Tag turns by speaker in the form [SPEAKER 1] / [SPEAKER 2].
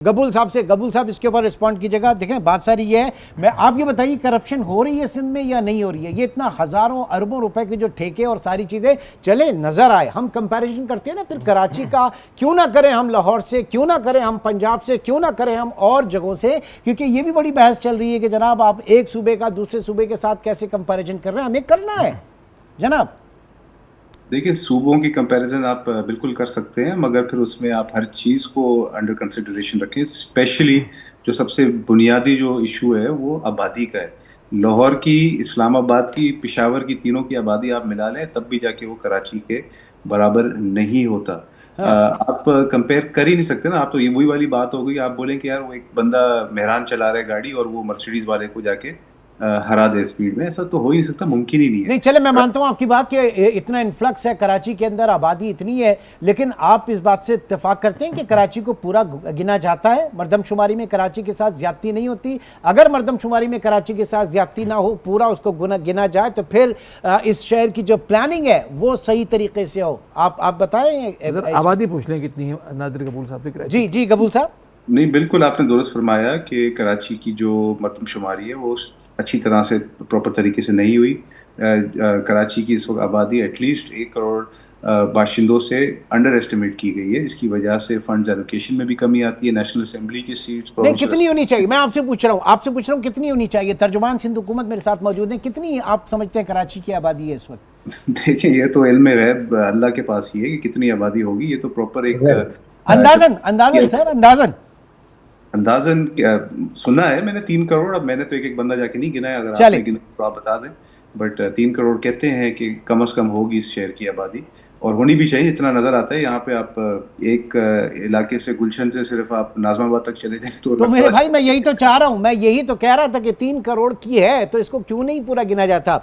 [SPEAKER 1] गबूल साहब इसके ऊपर रिस्पॉन्ड कीजिएगा। देखें बात सारी ये है, मैं आप ये बताइए करप्शन हो रही है सिंध में या नहीं हो रही है? ये इतना हजारों अरबों रुपए के जो ठेके और सारी चीजें चले नजर आए, हम कंपैरिजन करते हैं ना, फिर कराची का क्यों ना करें हम लाहौर से, क्यों ना करें हम पंजाब से, क्यों ना करें हम और जगहों से, क्योंकि ये भी बड़ी बहस चल रही है कि जनाब आप एक सूबे का दूसरे सूबे के साथ कैसे कंपैरिजन कर रहे हैं, हमें करना है जनाब।
[SPEAKER 2] देखिए, सूबों की कंपैरिजन आप बिल्कुल कर सकते हैं, मगर फिर उसमें आप हर चीज़ को अंडर कंसिडरेशन रखें। स्पेशली जो सबसे बुनियादी जो इशू है वो आबादी का है। लाहौर की, इस्लामाबाद की, पेशावर की, तीनों की आबादी आप मिला लें तब भी जाके वो कराची के बराबर नहीं होता।
[SPEAKER 1] हाँ
[SPEAKER 2] आप कंपेयर कर ही नहीं सकते ना। आप तो ये वही वाली बात हो गई, आप बोलें कि यार वो एक बंदा मेहरान चला रहा है गाड़ी और वो मर्सिडीज वाले को जाके हरा दे स्पीड में। ऐसा तो हो ही नहीं सकता, मुमकिन ही नहीं
[SPEAKER 1] नहीं,
[SPEAKER 2] है।
[SPEAKER 1] चले मैं मानता हूं आपकी बात कि इतना इन्फ्लक्स है कराची के अंदर, आबादी इतनी है, लेकिन आप इस बात से इत्तेफाक करते हैं कि कराची को पूरा गिना जाता है, मर्दमशुमारी में कराची के साथ ज्यादती नहीं होती? अगर मर्दमशुमारी में कराची के साथ ज्यादती ना हो, पूरा उसको गिना जाए, तो फिर इस शहर की जो प्लानिंग है वो सही तरीके से हो। आप बताएं।
[SPEAKER 3] आबादी पूछ लें कितनी है नादिर कबूल साहब से।
[SPEAKER 1] जी जी कबूल साहब।
[SPEAKER 2] नहीं, बिल्कुल आपने दुरुस्त फरमाया कि कराची की जो मरदमशुमारी है वो अच्छी तरह से, प्रॉपर तरीके से नहीं हुई। कराची की इस वक्त आबादी एटलीस्ट 1 करोड़ बाशिंदों से अंडर एस्टिमेट की गई है, जिसकी वजह से फंड्स एलोकेशन में भी कमी आती है। नेशनल असेंबली की सीट्स,
[SPEAKER 1] नहीं, कितनी होनी चाहिए? मैं आपसे पूछ रहा हूँ कितनी होनी चाहिए? तर्जुमान सिंध हुकूमत मेरे साथ मौजूद है, कितनी आप समझते हैं कराची की आबादी है इस वक्त?
[SPEAKER 2] देखिए, ये तो इल्म गैब अल्लाह के पास ही है कि कितनी आबादी होगी। ये तो प्रॉपर एक
[SPEAKER 1] अंदाजन अंदाजन सर, अंदाजन
[SPEAKER 2] अंदाजन सुना है मैंने 3 करोड़। अब मैंने तो एक एक बंदा जाके नहीं गिना है, अगर
[SPEAKER 1] चले।
[SPEAKER 2] आपने गिना तो आप बता दें। बट 3 करोड़ कहते हैं कि कम से कम होगी इस शहर की आबादी, और होनी भी चाहिए। इतना नजर आता है यहाँ पे। आप एक इलाके से, गुलशन से सिर्फ आप नाजमाबाद तक चले जाए
[SPEAKER 1] तो मेरे भाई मैं यही तो चाह रहा हूं, मैं यही तो कह रहा था कि 3 करोड़ की है तो इसको क्यों नहीं पूरा गिना जाता।